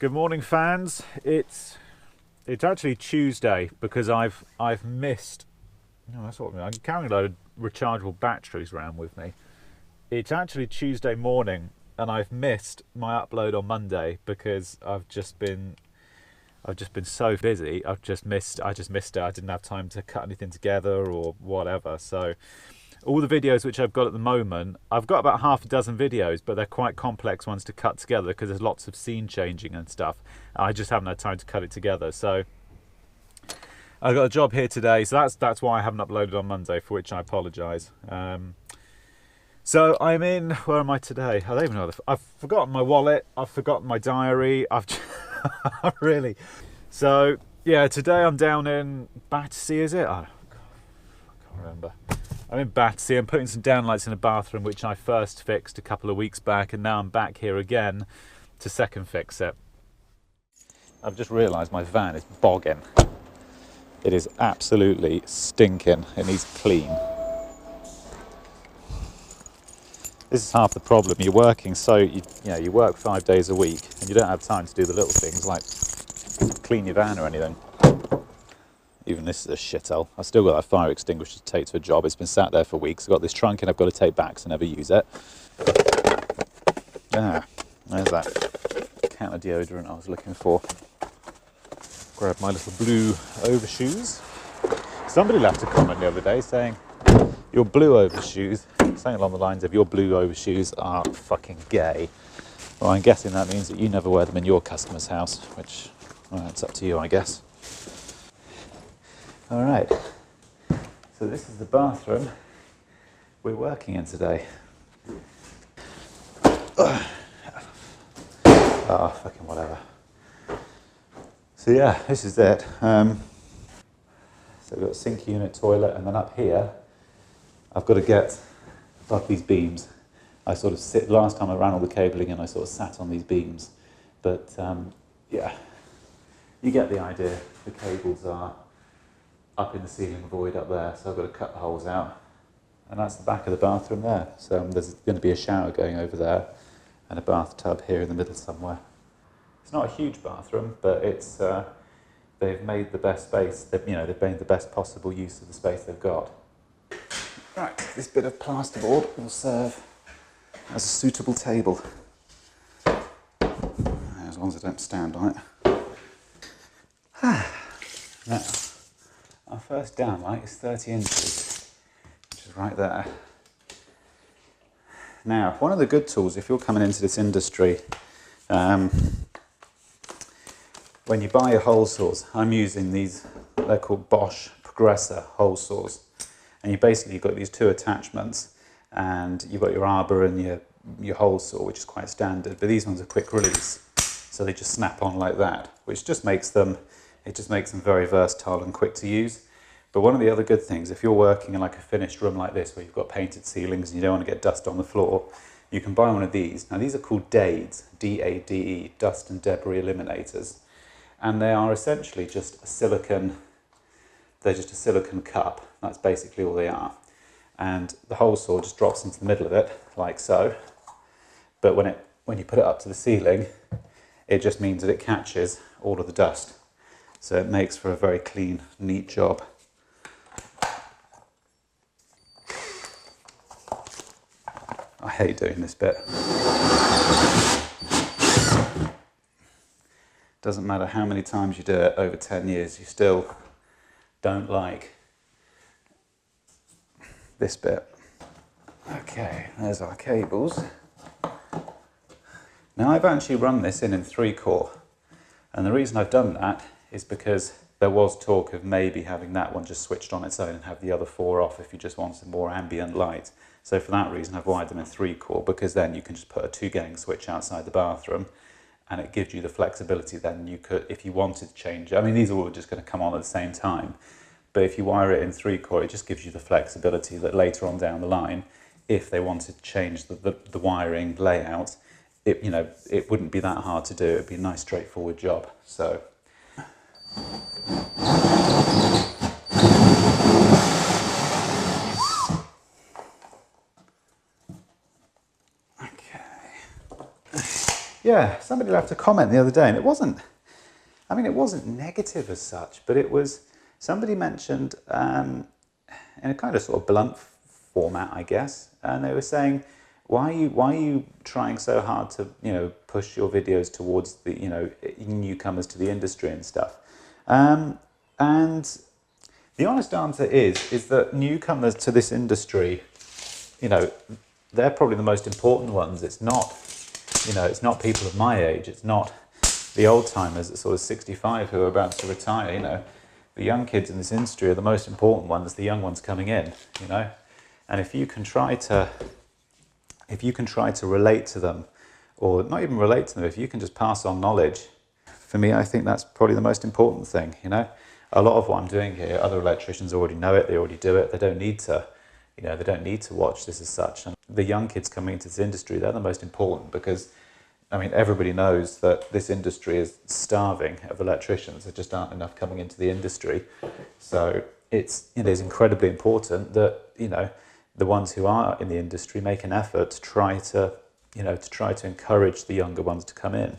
Good morning, fans. It's actually Tuesday because I've missed. No, that's what I mean. I'm carrying a load of rechargeable batteries around with me. It's actually Tuesday morning, and I've missed my upload on Monday because I've just been so busy. I just missed it. I didn't have time to cut anything together or whatever. So all the videos which I've got at the moment, I've got about half a dozen videos, but they're quite complex ones to cut together because there's lots of scene changing and stuff. I just haven't had time to cut it together. So I've got a job here today, so that's why I haven't uploaded on Monday, for which I apologise. So I'm in. Where am I today? I don't even know. I've forgotten my wallet. I've forgotten my diary. Really. So yeah, today I'm down in Battersea. Is it? I can't remember. I'm in Battersea. I'm putting some downlights in a bathroom, which I first fixed a couple of weeks back, and now I'm back here again to second fix it. I've just realised my van is bogging. It is absolutely stinking. It needs clean. This is half the problem. You're working you work 5 days a week and you don't have time to do the little things like clean your van or anything. Even this is a shithole. I've still got that fire extinguisher to take to a job. It's been sat there for weeks. I've got this trunk and I've got to take back, so I never use it. Ah, there's that counter deodorant I was looking for. Grab my little blue overshoes. Somebody left a comment the other day saying, your blue overshoes, something along the lines of, your blue overshoes are fucking gay. Well, I'm guessing that means that you never wear them in your customer's house, which, well, it's up to you, I guess. All right, so this is the bathroom we're working in today. Oh, fucking whatever. So yeah, this is it. So we've got a sink unit, toilet, and then up here, I've got to get above these beams. I sort of last time I ran all the cabling and I sort of sat on these beams. But yeah, you get the idea. The cables are up in the ceiling void up there, so I've got to cut the holes out. And that's the back of the bathroom there. So there's going to be a shower going over there and a bathtub here in the middle somewhere. It's not a huge bathroom, but it's they've made the best space. They've made the best possible use of the space they've got. Right, this bit of plasterboard will serve as a suitable table, as long as I don't stand on it. Now, our first downlight is 30 inches, which is right there. Now, one of the good tools if you're coming into this industry, when you buy your hole saws, I'm using these, they're called Bosch Progressor hole saws. And you've got these two attachments, and you've got your arbor and your hole saw, which is quite standard, but these ones are quick release. So they just snap on like that, which just makes them very versatile and quick to use. But one of the other good things, if you're working in like a finished room like this, where you've got painted ceilings and you don't want to get dust on the floor, you can buy one of these. Now these are called DADEs, D-A-D-E, dust and debris eliminators. And they are essentially just a silicon cup. That's basically all they are. And the hole saw just drops into the middle of it, like so. But when you put it up to the ceiling, it just means that it catches all of the dust. So it makes for a very clean, neat job. I hate doing this bit. Doesn't matter how many times you do it over 10 years, you still don't like this bit. Okay, there's our cables. Now I've actually run this in 3-core, and the reason I've done that is because there was talk of maybe having that one just switched on its own and have the other 4 off if you just wanted more ambient light. So for that reason I've wired them in 3-core, because then you can just put a 2-gang switch outside the bathroom and it gives you the flexibility. Then you could, if you wanted to change it, I mean these are all just going to come on at the same time, but if you wire it in 3-core, it just gives you the flexibility that later on down the line, if they wanted to change the wiring layout, it wouldn't be that hard to do. It'd be a nice straightforward job. So Yeah, somebody left a comment the other day, and it wasn't, I mean, it wasn't negative as such, but it was, somebody mentioned, in a kind of sort of blunt format, I guess, and they were saying, why are you trying so hard to, you know, push your videos towards the, you know, newcomers to the industry and stuff? And the honest answer is that newcomers to this industry, you know, they're probably the most important ones. It's not, you know, it's not people of my age. It's not the old timers at sort of 65 who are about to retire. You know, the young kids in this industry are the most important ones. The young ones coming in, you know, and if you can try to relate to them, or not even relate to them, if you can just pass on knowledge, for me, I think that's probably the most important thing. You know, a lot of what I'm doing here, other electricians already know it. They already do it. They don't need to. You know, they don't need to watch this as such. And the young kids coming into this industry, they're the most important because, I mean, everybody knows that this industry is starving of electricians. There just aren't enough coming into the industry. So it is incredibly important that, you know, the ones who are in the industry make an effort to try to, you know, to try to encourage the younger ones to come in.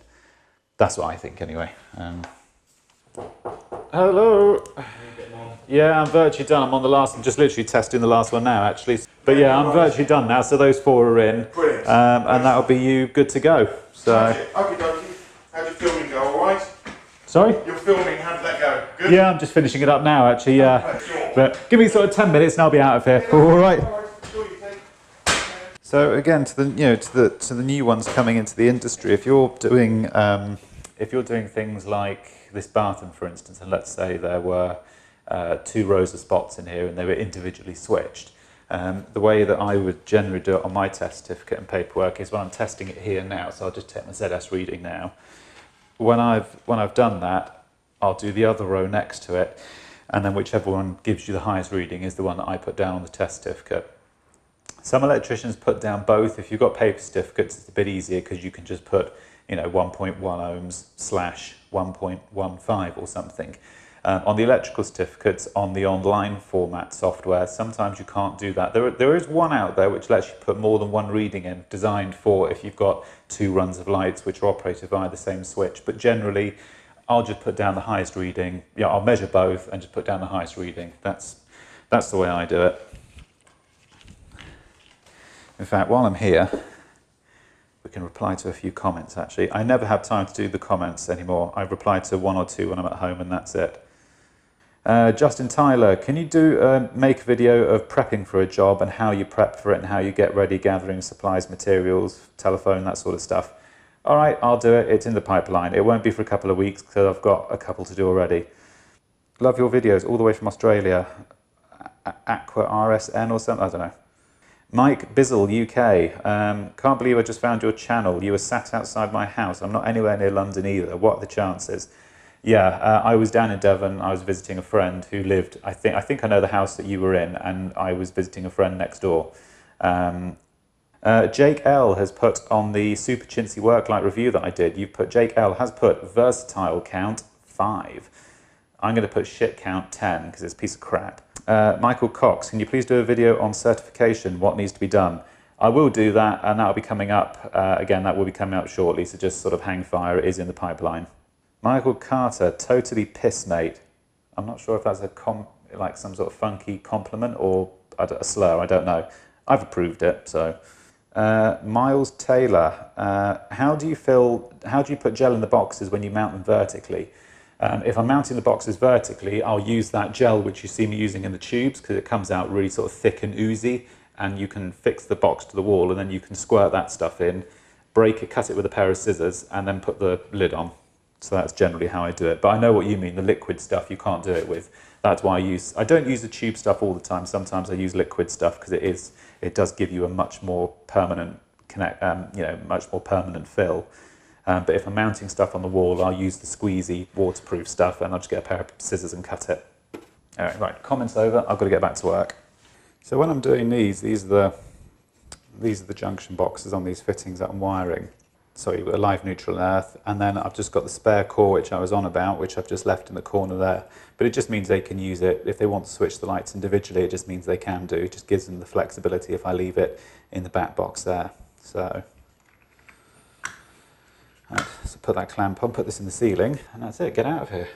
That's what I think anyway. Hello. Yeah, I'm virtually done. I'm on the last, I'm just literally testing the last one now, actually. But yeah, I'm virtually done now, so those 4 are in. Brilliant. And that'll be you good to go. So. Okay, dokie. How'd your filming go, alright? Sorry? Your filming, how did that go? Good? Yeah, I'm just finishing it up now, actually, yeah. Sure. But give me sort of 10 minutes and I'll be out of here. Alright. So again, to the, you know, to the new ones coming into the industry, if you're doing things like this bathroom, for instance, and let's say there were 2 rows of spots in here and they were individually switched. The way that I would generally do it on my test certificate and paperwork is when I'm testing it here now, so I'll just take my ZS reading now. When I've done that, I'll do the other row next to it, and then whichever one gives you the highest reading is the one that I put down on the test certificate. Some electricians put down both. If you've got paper certificates, it's a bit easier because you can just put, you know, 1.1 ohms / 1.15 or something. On the electrical certificates, on the online format software, sometimes you can't do that. There is one out there which lets you put more than one reading in, designed for if you've got 2 runs of lights which are operated via the same switch. But generally, I'll just put down the highest reading. Yeah, I'll measure both and just put down the highest reading. That's the way I do it. In fact, while I'm here, we can reply to a few comments, actually. I never have time to do the comments anymore. I reply to 1 or 2 when I'm at home, and that's it. Justin Tyler, can you make a video of prepping for a job and how you prep for it and how you get ready, gathering supplies, materials, telephone, that sort of stuff? All right, I'll do it. It's in the pipeline. It won't be for a couple of weeks because I've got a couple to do already. Love your videos all the way from Australia. Aqua RSN or something, I don't know. Mike Bizzle, UK. Can't believe I just found your channel. You were sat outside my house. I'm not anywhere near London either. What are the chances? Yeah, I was down in Devon. I was visiting a friend who lived, I think I know the house that you were in, and I was visiting a friend next door. Jake L has put on the Super Chintzy Worklight review that I did, Jake L has put versatile count 5. I'm going to put shit count 10 because it's a piece of crap. Michael Cox, can you please do a video on certification, what needs to be done? I will do that, and that'll be coming up, again, that will be coming up shortly, so just sort of hang fire, it is in the pipeline. Michael Carter, totally piss, mate. I'm not sure if that's like some sort of funky compliment or a slur, I don't know. I've approved it, so. Miles Taylor, how do you put gel in the boxes when you mount them vertically? If I'm mounting the boxes vertically, I'll use that gel which you see me using in the tubes because it comes out really sort of thick and oozy, and you can fix the box to the wall and then you can squirt that stuff in, break it, cut it with a pair of scissors, and then put the lid on. So that's generally how I do it. But I know what you mean, the liquid stuff you can't do it with. That's why I don't use the tube stuff all the time. Sometimes I use liquid stuff because it does give you a much more permanent much more permanent fill. But if I'm mounting stuff on the wall, I'll use the squeezy waterproof stuff, and I'll just get a pair of scissors and cut it. All right, right, comments over. I've got to get back to work. So when I'm doing these are the junction boxes on these fittings that I'm wiring. Sorry, a live neutral and earth, and then I've just got the spare core which I was on about, which I've just left in the corner there. But it just means they can use it if they want to switch the lights individually. It just means they can do. It just gives them the flexibility if I leave it in the back box there. So Right, so put that clamp on, put this in the ceiling, and that's it, get out of here.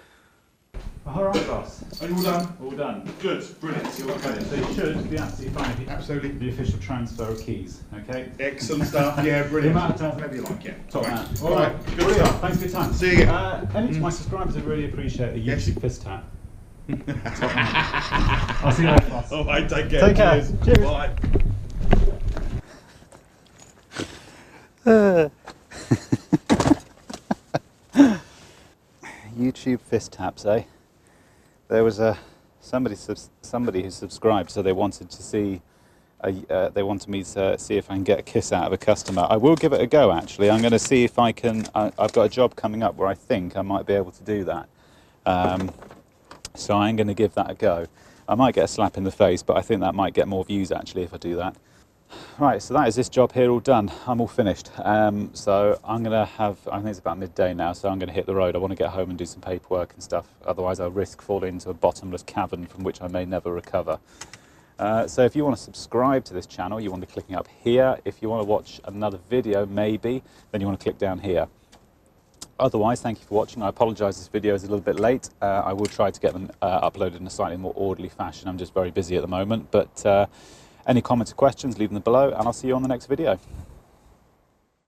All right, boss. Are you all done? All done. Good, brilliant. Okay, so it should be absolutely fine. Absolutely. The official transfer of keys, okay? Excellent stuff, yeah, The brilliant. amount of times Whatever you like, yeah. top Right. man. All right, good Brilliant. stuff. Thanks for your time. See you. Any to my subscribers, I really appreciate a Yes. YouTube fist tap. Top man. I'll see you later, boss. All right, take care. Take care. Cheers. Bye. YouTube fist taps, eh? There was somebody who subscribed, so they wanted to see. They wanted me to see if I can get a kiss out of a customer. I will give it a go. Actually, I'm going to see if I can. I've got a job coming up where I think I might be able to do that. So I'm going to give that a go. I might get a slap in the face, but I think that might get more views actually if I do that. Right, so that is this job here all done. I'm all finished. So I'm going to have, I think it's about midday now, so I'm going to hit the road. I want to get home and do some paperwork and stuff. Otherwise I'll risk falling into a bottomless cavern from which I may never recover. So if you want to subscribe to this channel, you want to click up here. If you want to watch another video, maybe, then you want to click down here. Otherwise, thank you for watching. I apologise this video is a little bit late. I will try to get them uploaded in a slightly more orderly fashion. I'm just very busy at the moment. But any comments or questions, leave them below, and I'll see you on the next video.